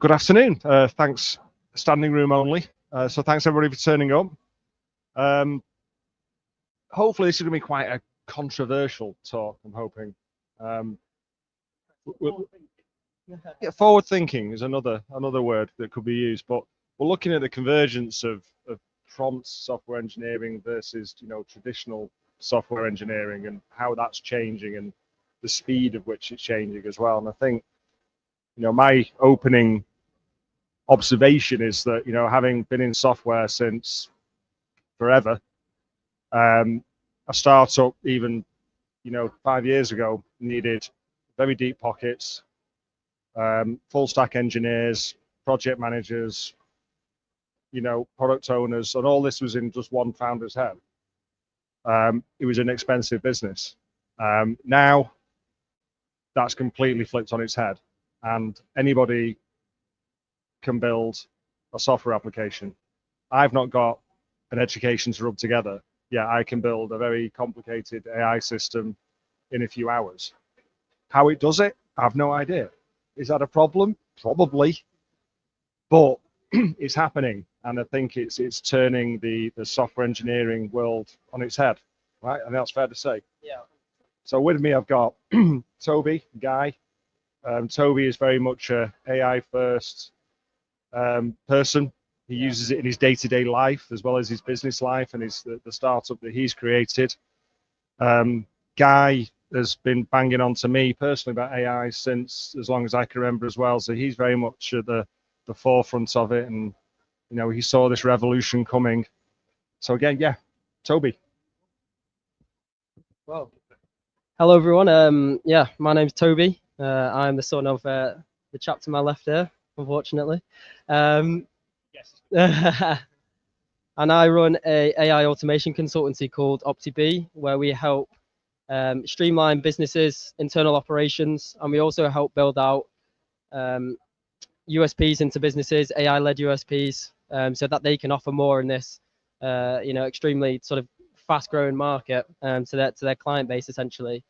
Good afternoon. Thanks, standing room only. So thanks everybody for turning up. Hopefully this is going to be quite a controversial talk, I'm hoping. Yeah, forward thinking is another word that could be used, but we're looking at the convergence of prompt software engineering versus traditional software engineering and how that's changing and the speed of which it's changing as well. And I think my opening observation is that having been in software since forever, a startup even 5 years ago needed very deep pockets, full stack engineers, project managers, product owners, and all this was in just one founder's head. It was an expensive business. Now that's completely flipped on its head, and anybody can build a software application. I've not got an education to rub together. Yeah, I can build a very complicated AI system in a few hours. How it does it, I have no idea. Is that a problem? Probably. But it's happening, and I think it's turning the software engineering world on its head, right? And that's fair to say. Yeah. So with me, I've got Toby, Guy. Toby is very much a AI first person. He uses it in his day-to-day life as well as his business life and the startup that he's created. Guy has been banging on to me personally about AI since as long as I can remember as well. So he's very much at the forefront of it, and he saw this revolution coming. So again, yeah, Toby. Well, hello everyone. Yeah, my name's Toby. I'm the son of the chap to my left here, unfortunately. Yes. And I run a AI automation consultancy called OptiBee, where we help streamline businesses, internal operations, and we also help build out USPs into businesses, AI-led USPs, so that they can offer more in this, extremely sort of fast-growing market to their client base essentially.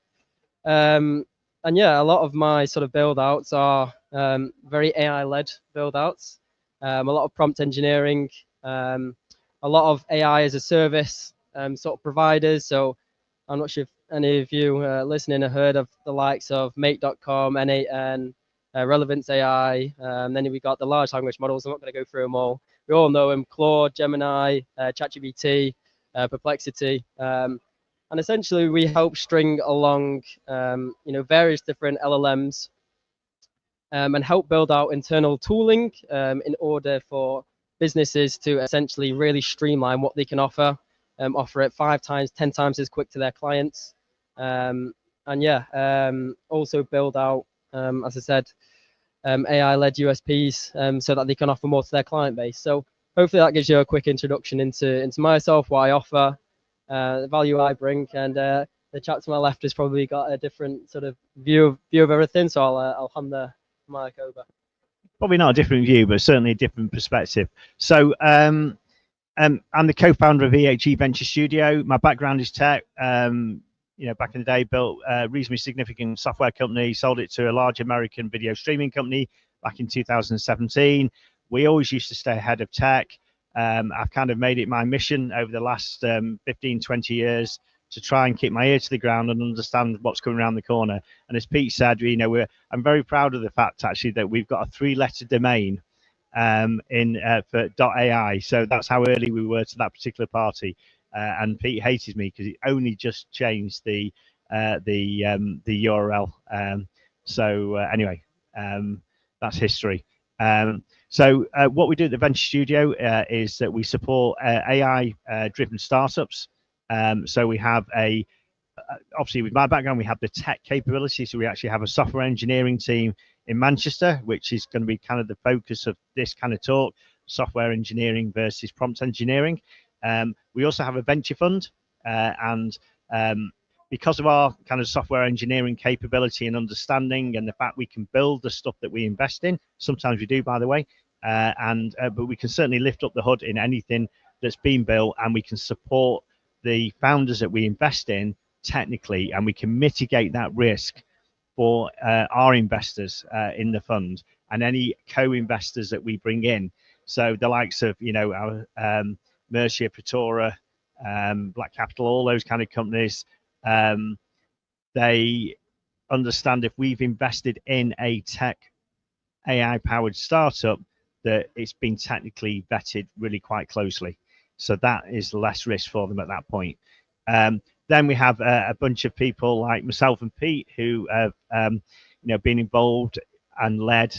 And yeah, a lot of my sort of build-outs are very AI-led build-outs, a lot of prompt engineering, a lot of AI as a service sort of providers. So I'm not sure if any of you listening have heard of the likes of Mate.com, N8N, Relevance AI. Then we got the large language models. I'm not going to go through them all. We all know them: Claude, Gemini, ChatGPT, Perplexity. And essentially, we help string along, various different LLMs and help build out internal tooling in order for businesses to essentially really streamline what they can offer it 5 times, 10 times as quick to their clients. Also build out, as I said, AI-led USPs so that they can offer more to their client base. So hopefully that gives you a quick introduction into myself, what I offer, the value I bring, and the chap to my left has probably got a different sort of view of everything. So I'll hand the mic over. Probably not a different view, but certainly a different perspective. So I'm the co-founder of EHE Venture Studio. My background is tech. Back in the day, built a reasonably significant software company, sold it to a large American video streaming company back in 2017. We always used to stay ahead of tech. I've kind of made it my mission over the last 15, 20 years to try and keep my ear to the ground and understand what's coming around the corner. And as Pete said, I'm very proud of the fact actually that we've got a 3-letter domain for .ai. So that's how early we were to that particular party. And Pete hated me because he only just changed the URL. Anyway, that's history. So what we do at the Venture Studio is that we support AI-driven startups. So we have obviously with my background, we have the tech capability. So we actually have a software engineering team in Manchester, which is going to be kind of the focus of this kind of talk: software engineering versus prompt engineering. We also have a venture fund, and because of our kind of software engineering capability and understanding, and the fact we can build the stuff that we invest in, sometimes we do, by the way, but we can certainly lift up the hood in anything that's been built, and we can support the founders that we invest in technically, and we can mitigate that risk for our investors in the fund. and any co-investors that we bring in. So the likes of, you know, our Mercia, Pretora, Black Capital, all those kind of companies, they understand if we've invested in a tech AI powered startup, that it's been technically vetted really quite closely. So that is less risk for them at that point. Then we have a bunch of people like myself and Pete who have you know, been involved and led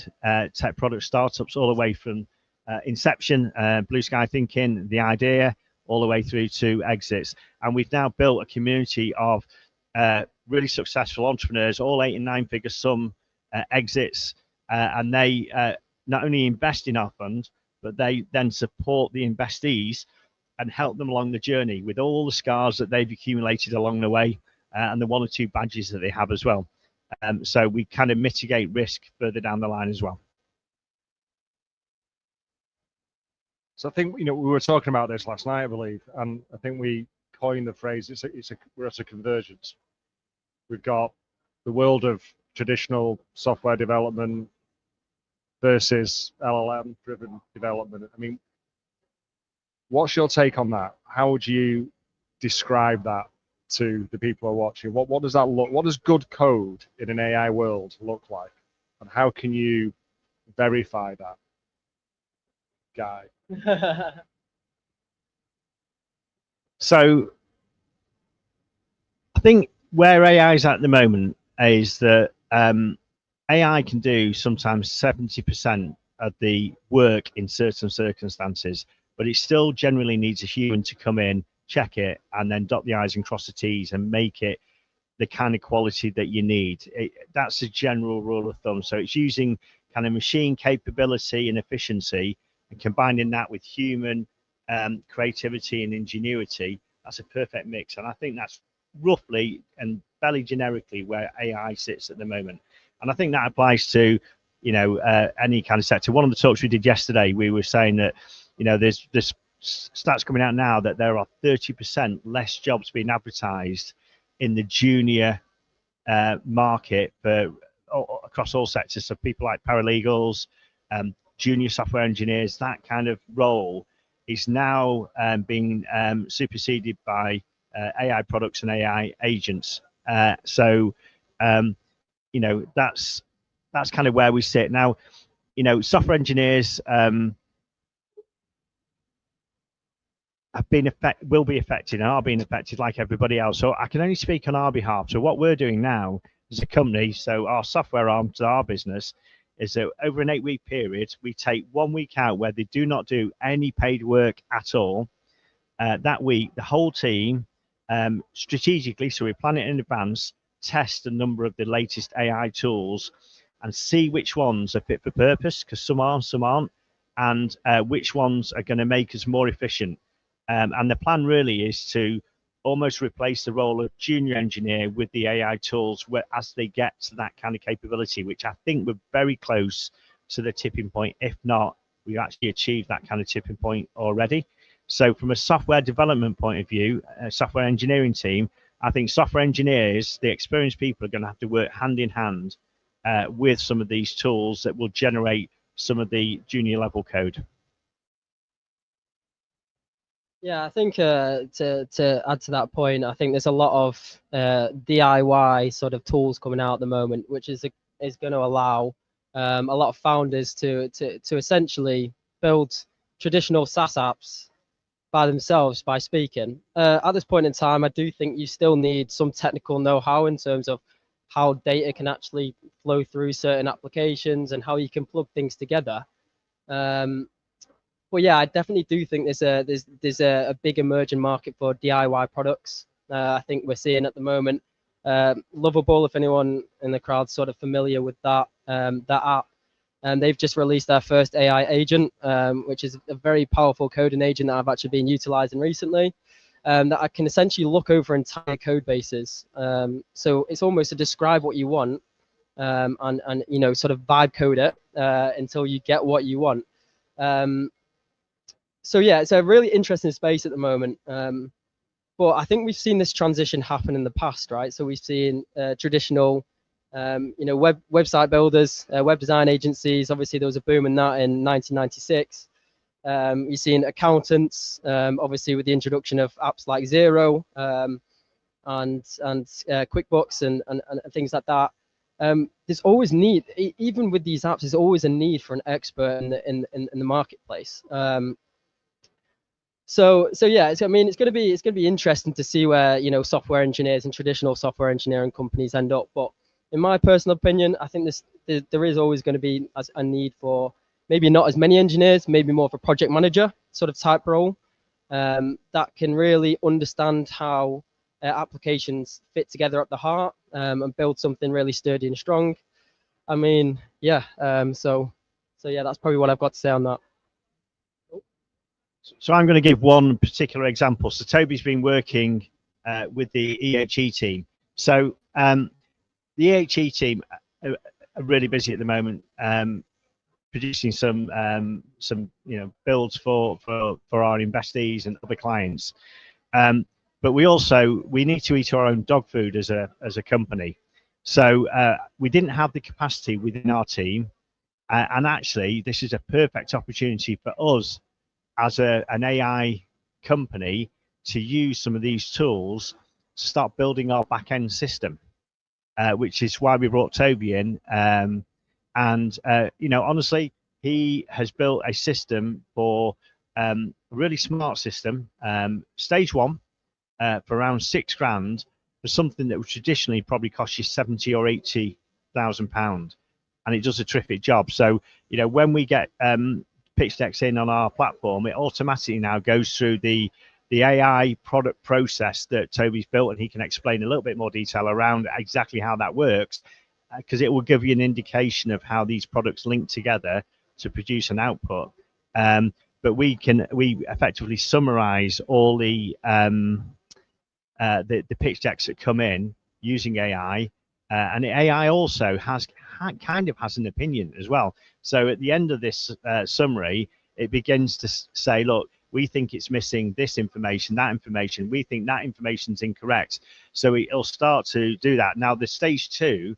tech product startups all the way from inception, blue sky thinking, the idea, all the way through to exits. And we've now built a community of really successful entrepreneurs, all 8 and 9 figure sum exits, and they not only invest in our fund, but they then support the investees and help them along the journey with all the scars that they've accumulated along the way, and the 1 or 2 badges that they have as well. So we kind of mitigate risk further down the line as well. So I think, you know, we were talking about this last night, I believe, and I think we coined the phrase, we're at a convergence. We've got the world of traditional software development versus LLM driven development. I mean, what's your take on that? How would you describe that to the people who are watching? What does that look? What does good code in an AI world look like, and how can you verify that, Guy? So I think where AI is at the moment is that AI can do sometimes 70% of the work in certain circumstances, but it still generally needs a human to come in, check it, and then dot the I's and cross the T's and make it the kind of quality that you need. That's a general rule of thumb. So it's using kind of machine capability and efficiency and combining that with human creativity and ingenuity. That's a perfect mix. And I think that's roughly and fairly generically where AI sits at the moment. And I think that applies to, you know, any kind of sector. One of the talks we did yesterday, we were saying that, you know, there's stats coming out now that there are 30% less jobs being advertised in the junior market for across all sectors. So people like paralegals, junior software engineers, that kind of role is now being superseded by AI products and AI agents. So you know, that's kind of where we sit now. You know, software engineers will be affected and are being affected like everybody else. So I can only speak on our behalf. So what we're doing now as a company, so our software arm to our business, is that over an 8-week period, we take 1 week out where they do not do any paid work at all. That week, the whole team strategically, so we plan it in advance, test a number of the latest AI tools and see which ones are fit for purpose, because some are, some aren't, and which ones are going to make us more efficient. And the plan really is to almost replace the role of junior engineer with the AI tools as they get to that kind of capability, which I think we're very close to the tipping point. If not, we've actually achieved that kind of tipping point already. So from a software development point of view, a software engineering team, I think software engineers, the experienced people, are going to have to work hand in hand with some of these tools that will generate some of the junior level code. Yeah, I think to add to that point, I think there's a lot of DIY sort of tools coming out at the moment, which is going to allow a lot of founders to essentially build traditional SaaS apps by themselves by speaking. At this point in time, I do think you still need some technical know-how in terms of how data can actually flow through certain applications and how you can plug things together. But yeah, I definitely do think there's a big emerging market for DIY products. I think we're seeing at the moment. Lovable, if anyone in the crowd's sort of familiar with that app, and they've just released their first AI agent, which is a very powerful coding agent that I've actually been utilizing recently, that I can essentially look over entire code bases. So it's almost to describe what you want, and you know, sort of vibe code it until you get what you want. So yeah, it's a really interesting space at the moment. But I think we've seen this transition happen in the past, right? So we've seen traditional You know, website builders, web design agencies. Obviously, there was a boom in that in 1996. You're seeing accountants, obviously with the introduction of apps like Xero and QuickBooks and things like that. There's always need, even with these apps, there's always a need for an expert in the marketplace. So yeah, I mean, it's gonna be interesting to see where, you know, software engineers and traditional software engineering companies end up. But in my personal opinion, I think there is always going to be a need for maybe not as many engineers, maybe more of a project manager sort of type role that can really understand how applications fit together at the heart and build something really sturdy and strong. I mean, yeah. So yeah, that's probably what I've got to say on that. So I'm going to give one particular example. So Toby's been working with the EHE team. So the EHE team are really busy at the moment, producing some you know, builds for our investees and other clients. But we need to eat our own dog food as a company. So we didn't have the capacity within our team, and actually this is a perfect opportunity for us as an AI company to use some of these tools to start building our back-end system, which is why we brought Toby in. You know, honestly, he has built a system for a really smart system, stage one, for around £6,000 for something that would traditionally probably cost you 70 or 80,000 pounds, and it does a terrific job. So, you know, when we get pitch decks in on our platform, it automatically now goes through the AI product process that Toby's built, and he can explain a little bit more detail around exactly how that works, because it will give you an indication of how these products link together to produce an output. But we effectively summarize all the pitch decks that come in using AI, and the AI also kind of has an opinion as well. So at the end of this summary, it begins to say, look, we think it's missing this information, that information. We think that information's incorrect. So it'll start to do that. Now, the stage two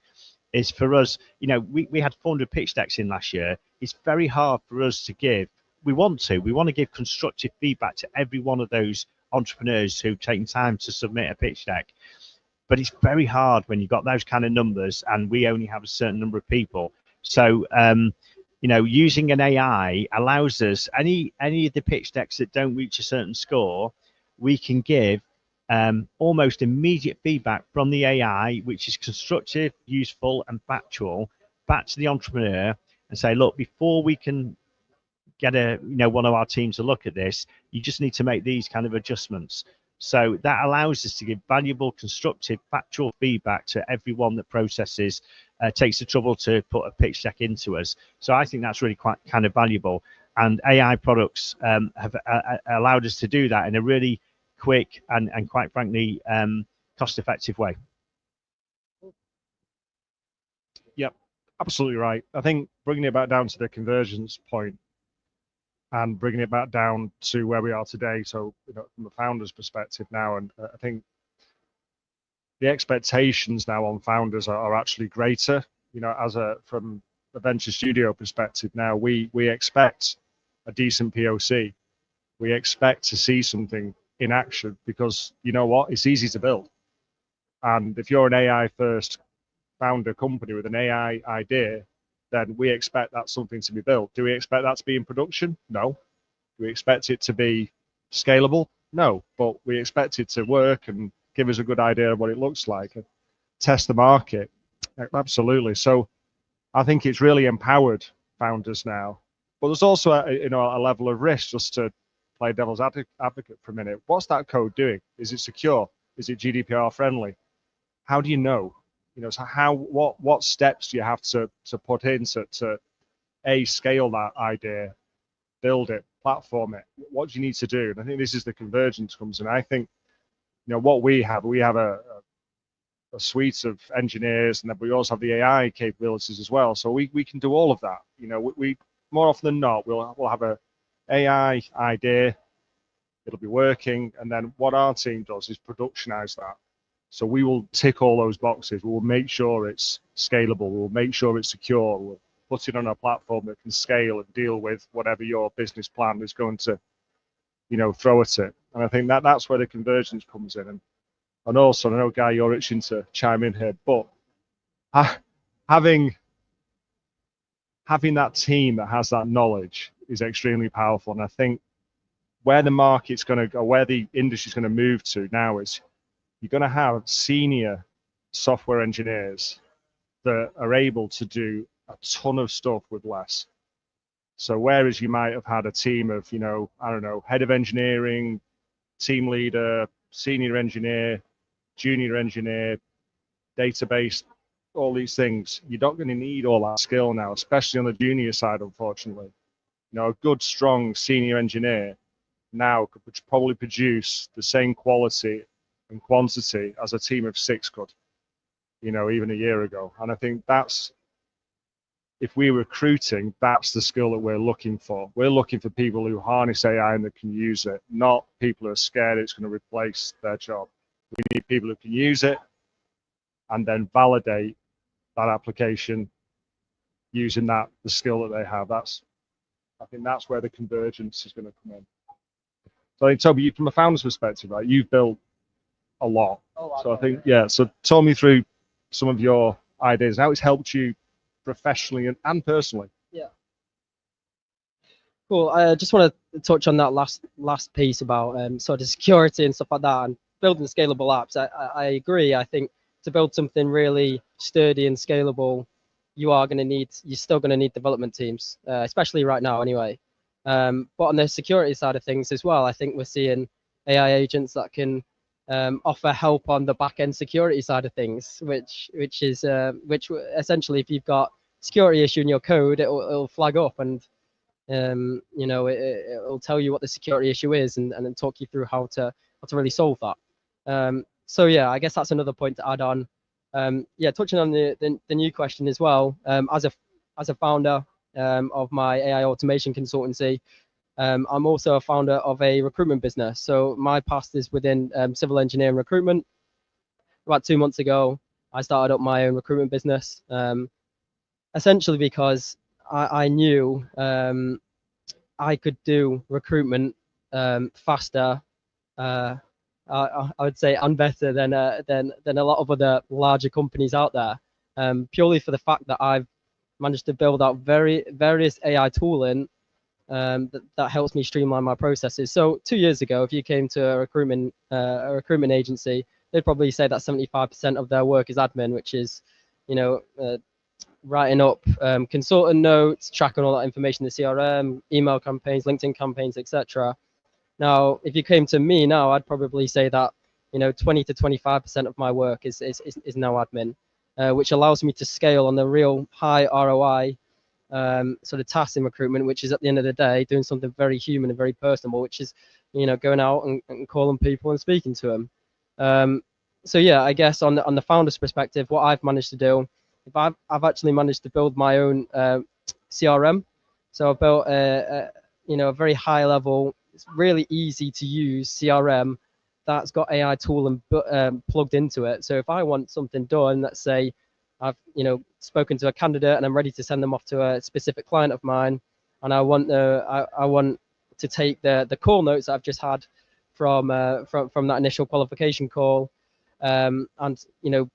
is for us, you know, we had 400 pitch decks in last year. It's very hard for us to give. We want to give constructive feedback to every one of those entrepreneurs who've taken time to submit a pitch deck. But it's very hard when you've got those kind of numbers and we only have a certain number of people. So, you know, using an AI allows us, any of the pitch decks that don't reach a certain score, we can give almost immediate feedback from the AI, which is constructive, useful, and factual, back to the entrepreneur and say, look, before we can get one of our teams to look at this, you just need to make these kind of adjustments. So that allows us to give valuable, constructive, factual feedback to everyone that processes, takes the trouble to put a pitch deck into us. So I think that's really quite kind of valuable. And AI products have allowed us to do that in a really quick and quite frankly, cost-effective way. Yep, absolutely right. I think bringing it back down to the convergence point and bringing it back down to where we are today. So, you know, from a founder's perspective now, and I think the expectations now on founders are actually greater. You know, from a venture studio perspective now, we expect a decent POC. We expect to see something in action because, you know what, it's easy to build. And if you're an AI first founder company with an AI idea, then we expect that something to be built. Do we expect that to be in production? No. Do we expect it to be scalable? No. But we expect it to work and give us a good idea of what it looks like and test the market. Absolutely. So I think it's really empowered founders now. But there's also a level of risk, just to play devil's advocate for a minute. What's that code doing? Is it secure? Is it GDPR friendly? How do you know? You know, so what steps do you have to put in to scale that idea, build it, platform it? What do you need to do? And I think this is the convergence comes in. I think, you know, what we have a suite of engineers, and then we also have the AI capabilities as well. So we can do all of that. You know, we more often than not we'll have a AI idea, it'll be working, and then what our team does is productionize that. So we will tick all those boxes. We will make sure it's scalable. We will make sure it's secure. We'll put it on a platform that can scale and deal with whatever your business plan is going to, throw at it. And I think that's where the convergence comes in. And also, I know, Guy, you're itching to chime in here, but having that team that has that knowledge is extremely powerful. And I think where the market's going to go, where the industry's going to move to now is you're going to have senior software engineers that are able to do a ton of stuff with less. So whereas you might have had a team of, I don't know, head of engineering, team leader, senior engineer, junior engineer, database, all these things, you're not going to need all that skill now, especially on the junior side, unfortunately. A good, strong senior engineer now could probably produce the same quality and quantity as a team of 6 could, even a year ago. And I think if we're recruiting, that's the skill that we're looking for. We're looking for people who harness AI and that can use it, not people who are scared it's going to replace their job. We need people who can use it and then validate that application using the skill that they have. I think that's where the convergence is going to come in. So I think, Toby, from a founder's perspective, right, you've built a lot. So I think, so talk me through some of your ideas, how it's helped you professionally and personally. Yeah. Cool. I just want to touch on that last piece about sort of security and stuff like that and building scalable apps. I agree. I think to build something really sturdy and scalable, you're still going to need development teams, especially right now anyway. But on the security side of things as well, I think we're seeing AI agents that can offer help on the back-end security side of things, which essentially, if you've got security issue in your code, it'll flag up and it'll tell you what the security issue is and then talk you through how to really solve that. So yeah, I guess that's another point to add on. Touching on the new question as well. As a founder of my AI automation consultancy, I'm also a founder of a recruitment business. So my past is within civil engineering recruitment. About 2 months ago, I started up my own recruitment business, essentially because I knew I could do recruitment faster, I would say, and better than a lot of other larger companies out there, purely for the fact that I've managed to build out various AI tooling that helps me streamline my processes. So 2 years ago, if you came to a recruitment agency, they'd probably say that 75% of their work is admin, which is, writing up consultant notes, tracking all that information in the CRM, email campaigns, LinkedIn campaigns, etc. Now, if you came to me now, I'd probably say that 20 to 25% of my work is now admin, which allows me to scale on the real high ROI sort of tasks in recruitment, which is at the end of the day doing something very human and very personal, which is going out and calling people and speaking to them. So yeah, I guess on the founder's perspective, what I've managed to do, if I've actually managed to build my own CRM. So I've built a very high level, it's really easy to use CRM that's got AI tool and plugged into it. So if I want something done, let's say I've spoken to a candidate and I'm ready to send them off to a specific client of mine, and I want to take the call notes that I've just had from that initial qualification call, and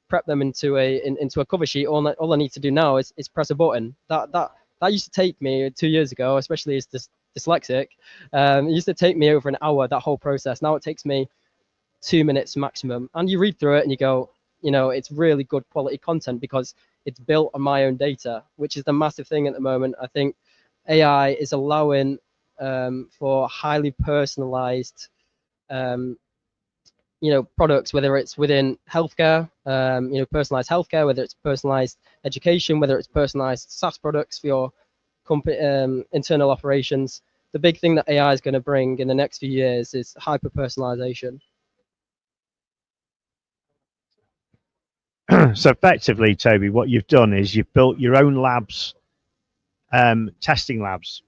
prep them into a cover sheet. All I need to do now is press a button. That used to take me 2 years ago, especially as dyslexic. It used to take me over an hour, that whole process. Now it takes me 2 minutes maximum. And you read through it and you go, it's really good quality content because it's built on my own data, which is the massive thing at the moment. I think AI is allowing for highly personalized products, whether it's within healthcare, personalized healthcare, whether it's personalized education, whether it's personalized SaaS products for your internal operations. The big thing that AI is going to bring in the next few years is hyper personalization. So effectively, Toby, what you've done is you've built your own labs, testing labs,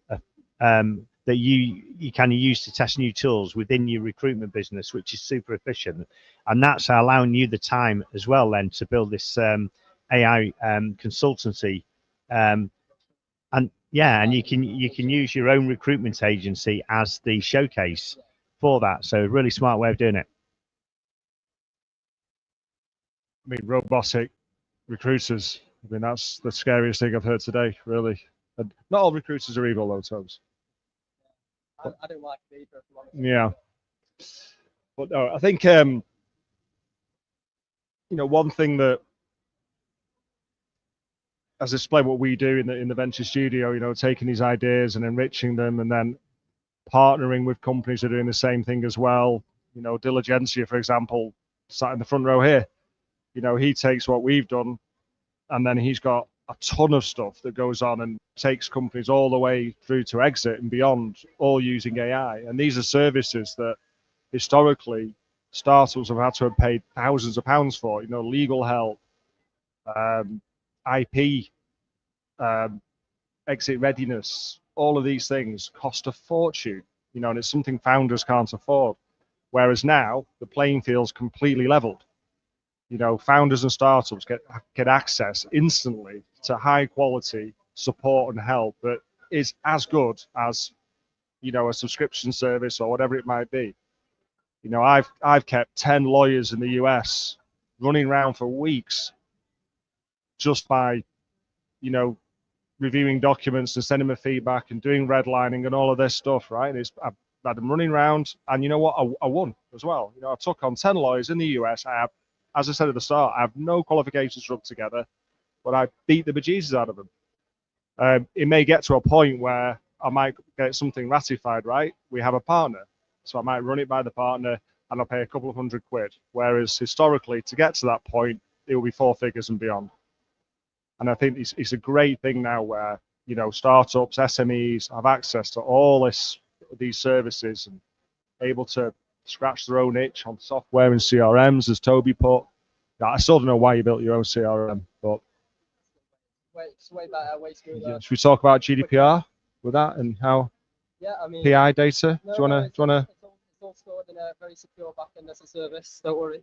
that you kind of use to test new tools within your recruitment business, which is super efficient. And that's allowing you the time as well then to build this AI consultancy. And yeah, and you can use your own recruitment agency as the showcase for that. So a really smart way of doing it. I mean, robotic recruiters. I mean, that's the scariest thing I've heard today, really. And not all recruiters are evil, though, Tomes. I don't like it either. Yeah. But no, I think, you know, one thing that, as I explained what we do in the venture studio, you know, taking these ideas and enriching them and then partnering with companies that are doing the same thing as well. You know, Diligencia, for example, sat in the front row here. You know, he takes what we've done and then he's got a ton of stuff that goes on and takes companies all the way through to exit and beyond, all using AI. And these are services that historically startups have had to have paid thousands of pounds for, you know, legal help, IP, exit readiness, all of these things cost a fortune, you know, and it's something founders can't afford. Whereas now the playing field's completely leveled. You know, founders and startups get access instantly to high quality support and help that is as good as, you know, a subscription service or whatever it might be. You know, I've kept 10 lawyers in the US running around for weeks just by, you know, reviewing documents and sending them feedback and doing redlining and all of this stuff, right? And I've had them running around, and you know what? I won as well. You know, I took on 10 lawyers in the US. I have, as I said at the start, I have no qualifications rubbed together, but I beat the bejesus out of them. It may get to a point where I might get something ratified, right? We have a partner, so I might run it by the partner and I'll pay a couple of £100. Whereas historically, to get to that point, it will be 4 figures and beyond. And I think it's a great thing now where, you know, startups, SMEs have access to all these services and able to scratch their own itch on software and CRMs, as Toby put. I still don't know why you built your own CRM, but It's way better, way smoother. yeah. Should we talk about GDPR with that and how Yeah, I mean, PI data? No, Do you wanna? It's all stored in a very secure backend as a service. Don't worry.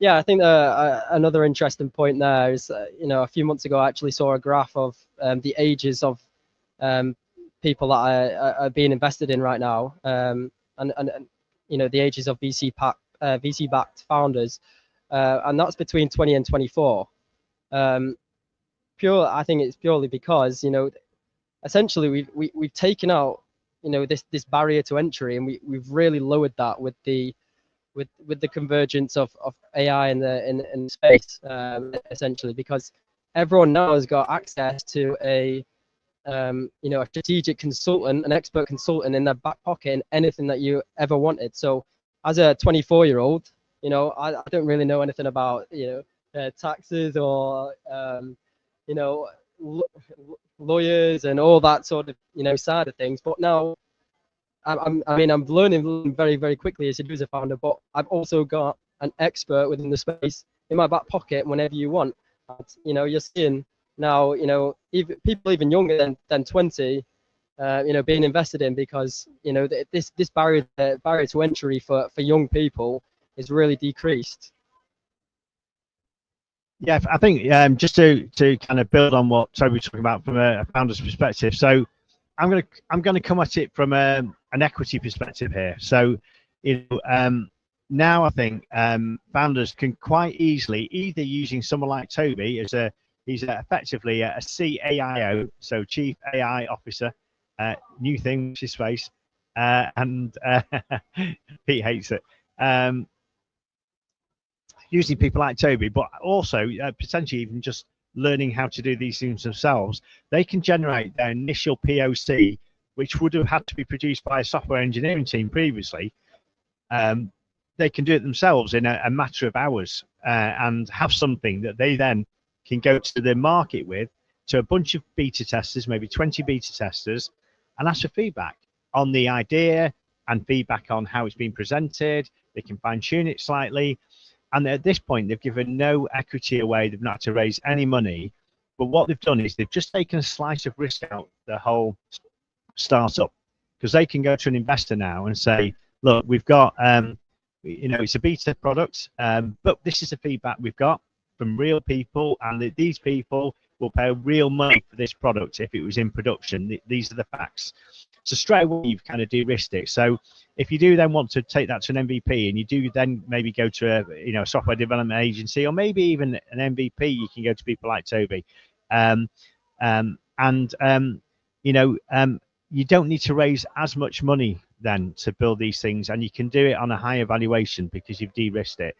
Yeah, I think another interesting point there is, you know, a few months ago I actually saw a graph of the ages of people that are being invested in right now, and you know, the ages of VC-backed founders, and that's between 20 and 24. I think it's purely because, you know, essentially we've taken out, you know, this barrier to entry, and we've really lowered that with the convergence of AI in the space, essentially, because everyone now has got access to a you know, a strategic consultant, an expert consultant in their back pocket in anything that you ever wanted. So as a 24-year-old, you know, I don't really know anything about, you know, taxes or you know, lawyers and all that sort of, you know, side of things, but now I mean, I'm learning very, very quickly as you do as a founder, but I've also got an expert within the space in my back pocket whenever you want. You know, you're seeing now, you know, people even younger than 20, you know, being invested in, because, you know, this barrier to entry for young people is really decreased. Yeah, I think just to kind of build on what Toby was talking about from a founder's perspective. So I'm gonna come at it from an equity perspective here. So, you know, now I think founders can quite easily, either using someone like Toby as he's effectively a CAIO, so Chief AI Officer, new thing, his face, and Pete hates it. Using people like Toby, but also potentially even just learning how to do these things themselves, they can generate their initial POC, which would have had to be produced by a software engineering team previously. They can do it themselves in a matter of hours, and have something that they then can go to the market with, to a bunch of beta testers, maybe 20 beta testers, and ask for feedback on the idea and feedback on how it's been presented. They can fine tune it slightly. And at this point, they've given no equity away. They've not had to raise any money. But what they've done is they've just taken a slice of risk out the whole startup, because they can go to an investor now and say, look, we've got, it's a beta product, but this is the feedback we've got from real people, and these people will pay real money for this product if it was in production. These are the facts. So straight away, you've kind of de-risked it. So if you do then want to take that to an MVP, and you do then maybe go to a software development agency, or maybe even an MVP, you can go to people like Toby, you don't need to raise as much money then to build these things, and you can do it on a higher valuation because you've de-risked it.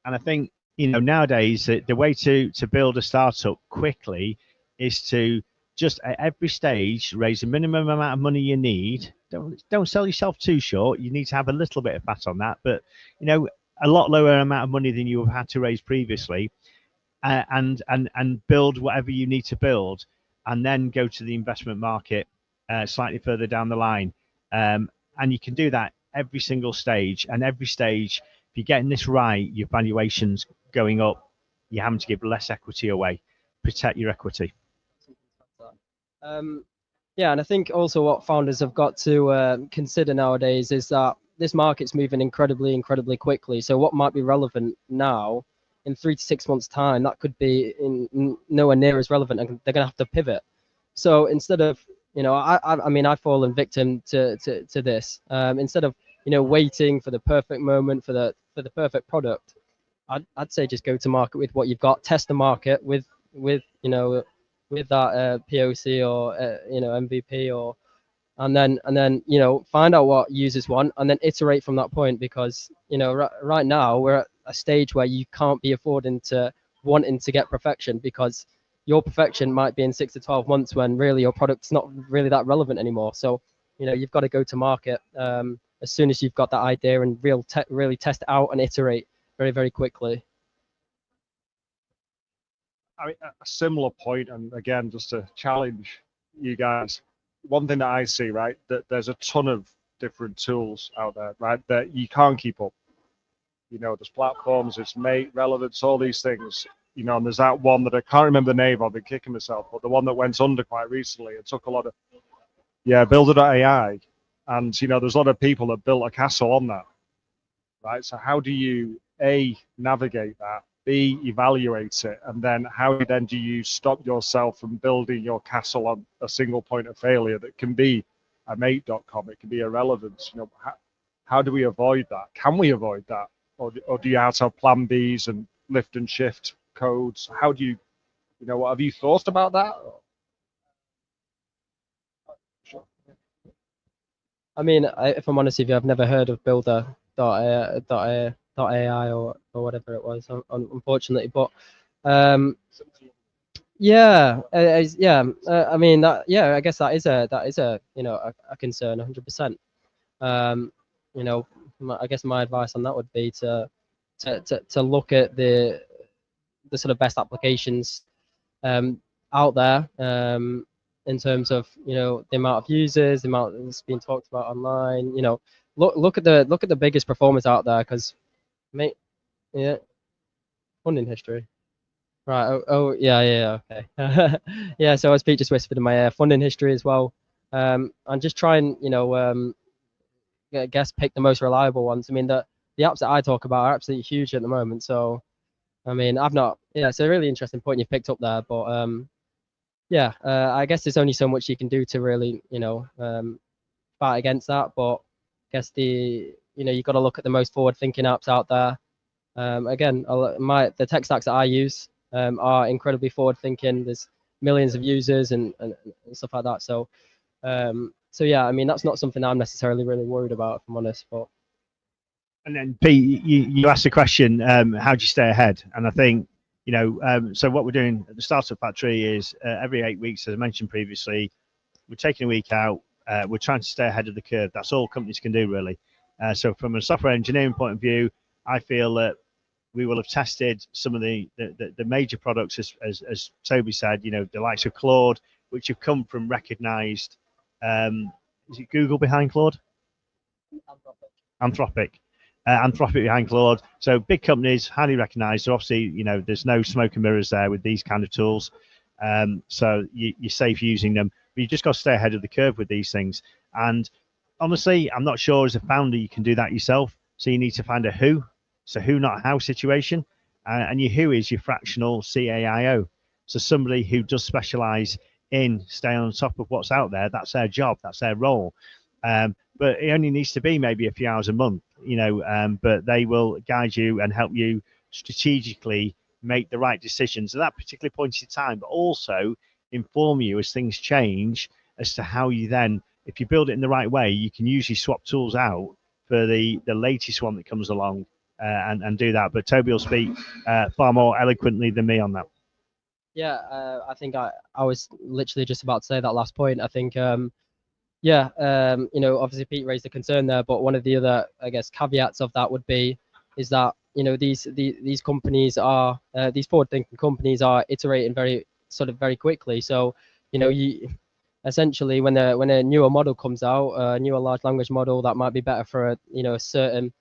And I think nowadays the way to build a startup quickly is to just at every stage raise the minimum amount of money you need. Don't sell yourself too short. You need to have a little bit of fat on that, but a lot lower amount of money than you have had to raise previously, and build whatever you need to build, and then go to the investment market slightly further down the line. And you can do that every single stage, and every stage, if you're getting this right, your valuation's going up. You're having to give less equity away. Protect your equity. Yeah, and I think also what founders have got to consider nowadays is that this market's moving incredibly quickly. So what might be relevant now, in 3 to 6 months' time, that could be nowhere near as relevant, and they're going to have to pivot. So instead of, I've fallen victim to this. Instead of waiting for the perfect moment for the perfect product, I'd say just go to market with what you've got. Test the market with that POC or MVP, and then find out what users want, and then iterate from that point. Because right now we're at a stage where you can't be affording to wanting to get perfection, because your perfection might be in 6 to 12 months when really your product's not really that relevant anymore. So you've got to go to market as soon as you've got that idea, and really test it out and iterate very quickly. I mean, a similar point, and again, just to challenge you guys, one thing that I see, right, that there's a ton of different tools out there, right, that you can't keep up. There's platforms, it's Mate, Relevance, all these things, and there's that one that I can't remember the name of, I've been kicking myself, but the one that went under quite recently, it took a lot of, Builder.ai, and, there's a lot of people that built a castle on that, right? So how do you, A, navigate that, B, evaluate it, and then how then do you stop yourself from building your castle on a single point of failure that can be a Mate.com, it can be a Relevance? How do we avoid that? Can we avoid that? Or do you have to have plan Bs and lift and shift codes? How do you, have you thought about that? I mean, if I'm honest with you, I've never heard of Builder.ai or whatever it was, unfortunately. But I mean, I guess that is a a concern, 100%. I guess my advice on that would be to look at the sort of best applications out there, in terms of the amount of users, the amount that's being talked about online. Look at the biggest performers out there, because funding history. Right. Oh yeah. Okay. Yeah. So as Pete just whispered in my ear, funding history as well. And just try and I guess pick the most reliable ones. I mean, the apps that I talk about are absolutely huge at the moment. So I mean, I've not. Yeah, it's a really interesting point you've picked up there. But I guess there's only so much you can do to really fight against that. But I guess you've got to look at the most forward-thinking apps out there. Again, the tech stacks that I use are incredibly forward-thinking. There's millions of users and stuff like that. So yeah, I mean, that's not something I'm necessarily really worried about, if I'm honest. But and then Pete, you asked the question, how do you stay ahead? And I think so what we're doing at the Startup Factory is every 8 weeks, as I mentioned previously, we're taking a week out. We're trying to stay ahead of the curve. That's all companies can do, really. So from a software engineering point of view, I feel that we will have tested some of the major products, as Toby said, the likes of Claude, which have come from recognized, is it Google behind Claude? Anthropic behind Claude. So big companies, highly recognized. So obviously, there's no smoke and mirrors there with these kind of tools. So you're safe using them, but you just got to stay ahead of the curve with these things. And honestly, I'm not sure as a founder you can do that yourself. So you need to find a who. So who, not how situation. And your who is your fractional CAIO. So somebody who does specialize in staying on top of what's out there. That's their job. That's their role. But it only needs to be maybe a few hours a month, but they will guide you and help you strategically make the right decisions at that particular point in time, but also inform you as things change as to how you then, if you build it in the right way, you can usually swap tools out for the latest one that comes along and do that. But Toby will speak far more eloquently than me on that. Yeah, I think I was literally just about to say that last point. I think, obviously Pete raised a concern there, but one of the other, I guess, caveats of that would be is that these companies are these forward-thinking companies are iterating very quickly. So you essentially when a newer model comes out, a newer large language model that might be better for a certain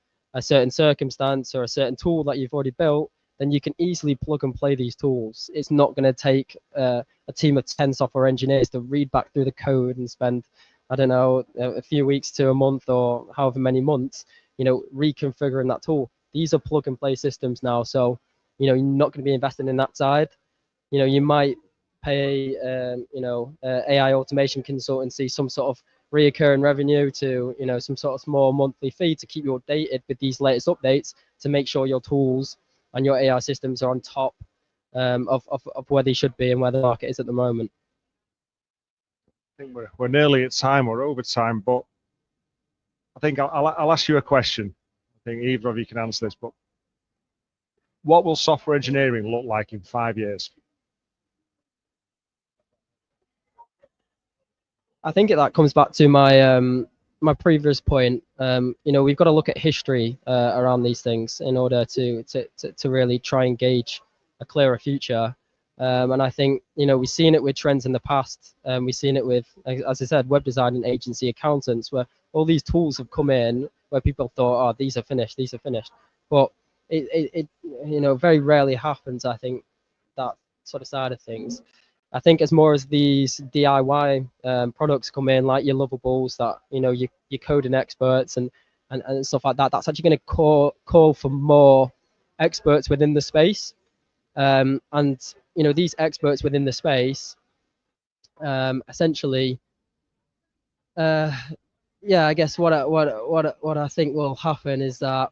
circumstance or a certain tool that you've already built, then you can easily plug and play these tools. It's not going to take a team of 10 software engineers to read back through the code and spend, I don't know, a few weeks to a month or however many months, reconfiguring that tool. These are plug and play systems now. So, you're not going to be investing in that side. You might pay, AI automation consultancy some sort of reoccurring revenue to, some sort of small monthly fee to keep you updated with these latest updates to make sure your tools and your AI systems are on top of where they should be and where the market is at the moment. I think we're nearly at time or over time, but I think I'll ask you a question. I think either of you can answer this, but what will software engineering look like in 5 years? I think that comes back to my previous point. We've got to look at history around these things in order to really try and gauge a clearer future. And I think we've seen it with trends in the past. We've seen it with, as I said, web design and agency accountants, where all these tools have come in where people thought, oh, these are finished, but it very rarely happens. I think that sort of side of things. I think as more as these DIY products come in, like your Lovables, that your coding experts and stuff like that, that's actually going to call for more experts within the space. And these experts within the space, essentially, I guess what I think will happen is that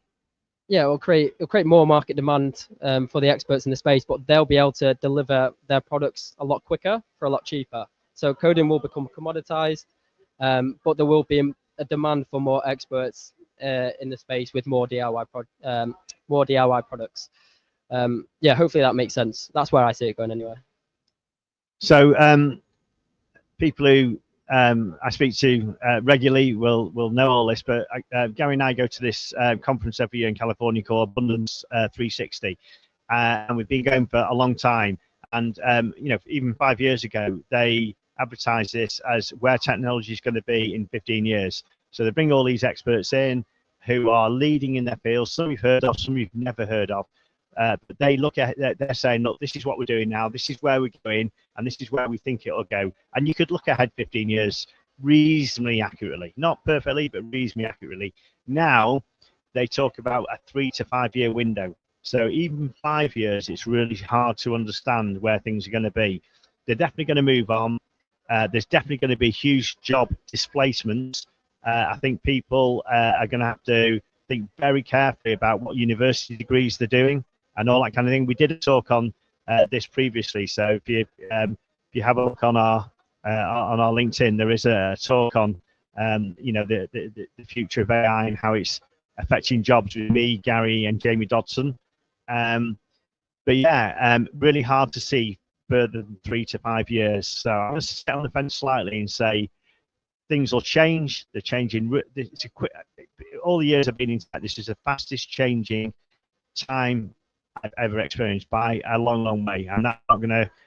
it'll create more market demand for the experts in the space, but they'll be able to deliver their products a lot quicker for a lot cheaper. So coding will become commoditized, but there will be a demand for more experts in the space with more DIY products. Hopefully that makes sense. That's where I see it going anyway. So people who I speak to regularly will know all this, but Gary and I go to this conference every year in California called Abundance 360, and we've been going for a long time. And even 5 years ago, they advertised this as where technology is going to be in 15 years. So they bring all these experts in who are leading in their fields. Some you've heard of, some you've never heard of. But they look at it, they're saying, look, this is what we're doing now, this is where we're going, and this is where we think it'll go. And you could look ahead 15 years reasonably accurately, not perfectly, but reasonably accurately. Now they talk about a 3 to 5 year window. So even 5 years, it's really hard to understand where things are going to be. They're definitely going to move on. There's definitely going to be huge job displacements. I think people are going to have to think very carefully about what university degrees they're doing and all that kind of thing. We did a talk on this previously, so if you have a look on our LinkedIn, there is a talk on the future of AI and how it's affecting jobs with me, Gary, and Jamie Dodson. But yeah, really hard to see further than 3 to 5 years. So I'm going to stay on the fence slightly and say things will change. They're changing. All the years I've been in tech, this is the fastest changing time I've ever experienced by a long, long way, and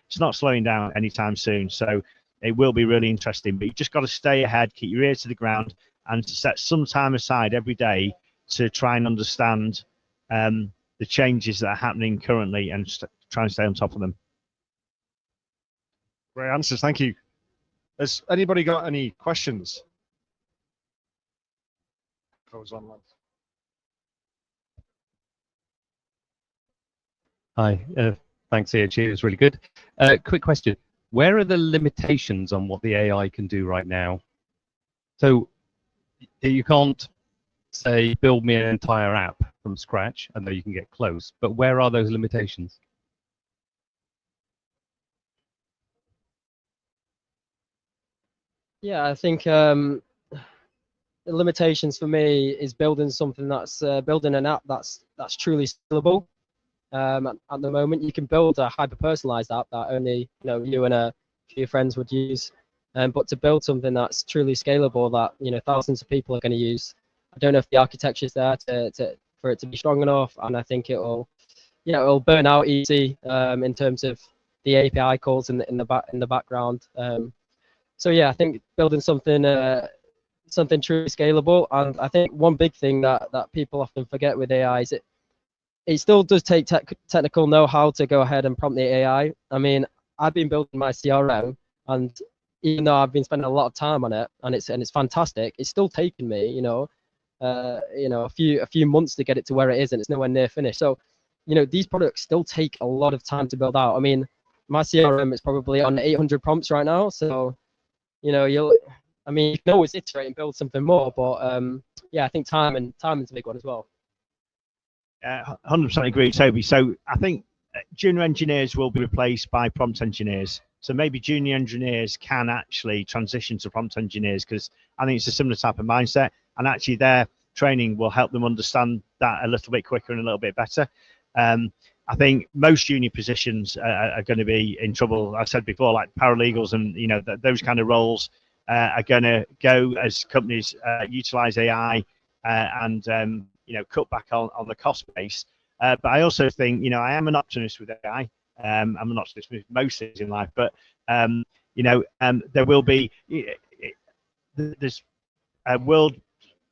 it's not slowing down anytime soon. So it will be really interesting. But you just got to stay ahead, keep your ear to the ground, and to set some time aside every day to try and understand the changes that are happening currently and try and stay on top of them. Great answers. Thank you. Has anybody got any questions? Goes on, lads. Hi, thanks, EHG. It was really good. Quick question. Where are the limitations on what the AI can do right now? So you can't say, build me an entire app from scratch, and though you can get close, but where are those limitations? Yeah, I think the limitations for me is building something that's building an app that's truly scalable. At the moment, you can build a hyper-personalized app that only you and a few friends would use, but to build something that's truly scalable that thousands of people are going to use, I don't know if the architecture is there for it to be strong enough, and I think it'll burn out easy in terms of the API calls in the background. So yeah, I think building something truly scalable, and I think one big thing that people often forget with AI is it still does take technical know-how to go ahead and prompt the AI. I mean, I've been building my CRM, and even though I've been spending a lot of time on it, and it's fantastic, it's still taken me, a few months to get it to where it is, and it's nowhere near finished. So, these products still take a lot of time to build out. I mean, my CRM is probably on 800 prompts right now, so you can always iterate and build something more, but yeah, I think timing's a big one as well. 100% agree, Toby. So I think junior engineers will be replaced by prompt engineers. So maybe junior engineers can actually transition to prompt engineers, because I think it's a similar type of mindset, and actually their training will help them understand that a little bit quicker and a little bit better. I think most junior positions are going to be in trouble. I said before, like paralegals and those kind of roles are going to go as companies utilize AI and cut back on the cost base. But I also think, I am an optimist with AI. I'm an optimist with most things in life, but there will be there's a world.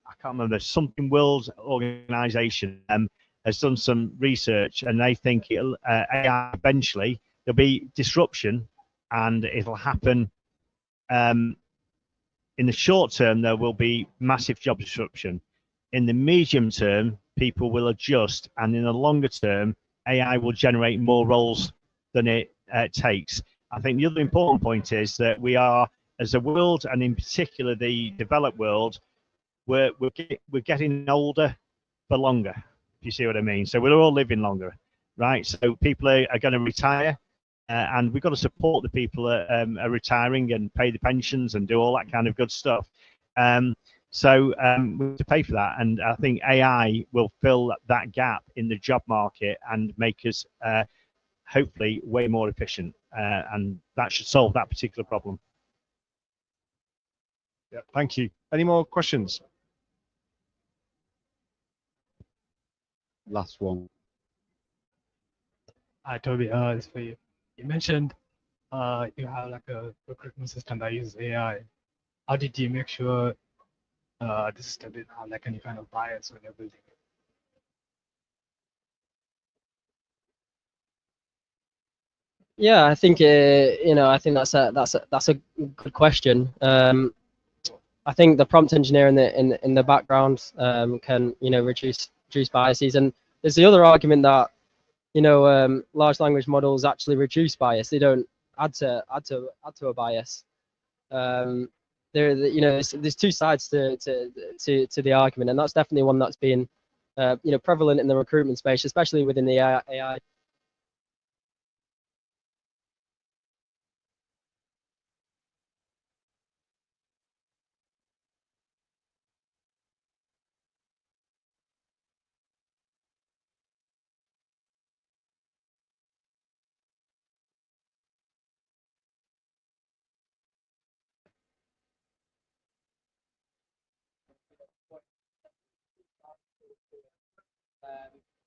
I can't remember, something world organization has done some research, and they think AI eventually there'll be disruption, and it'll happen. In the short term, there will be massive job disruption. In the medium term, people will adjust, and in the longer term, AI will generate more roles than it takes. I think the other important point is that we are, as a world, and in particular the developed world, we're getting older for longer, if you see what I mean. So we're all living longer, right? So people are going to retire, and we've got to support the people that are retiring and pay the pensions and do all that kind of good stuff. So we have to pay for that, and I think AI will fill that gap in the job market and make us hopefully way more efficient, and that should solve that particular problem. Yeah, thank you. Any more questions? Last one. Hi, Toby. It's for you. You mentioned you have like a recruitment system that uses AI. How did you make sure the system didn't have like any kind of bias when you're building it? Yeah, I think I think that's a good question. I think the prompt engineer in the background can reduce biases, and there's the other argument that large language models actually reduce bias. They don't add to a bias. There's two sides to the argument, and that's definitely one that's been prevalent in the recruitment space, especially within the AI.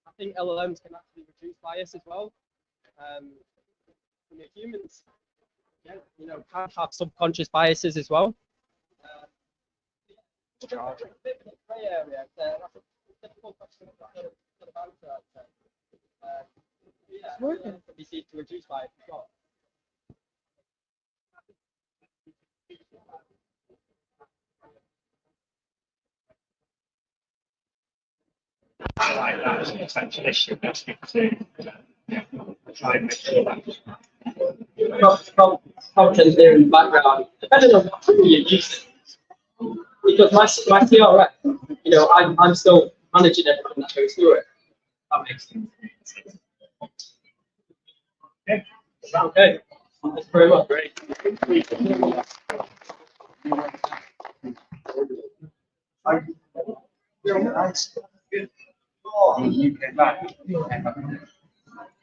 I think LLMs can actually reduce bias as well. Humans, can have subconscious biases as well. It's a bit of a grey area. That's a difficult question to answer. Yeah, can be seen to reduce bias as well. Prompt engineering background, depending on what you're using. Because my CRM, I'm still managing everything that goes through it. That makes sense. Okay. Thanks very much. Great.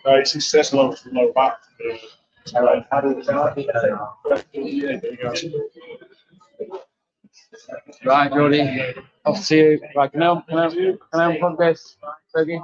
Right, success low back. Right, Jordy. Off to you. Right, can I have progress? Toby?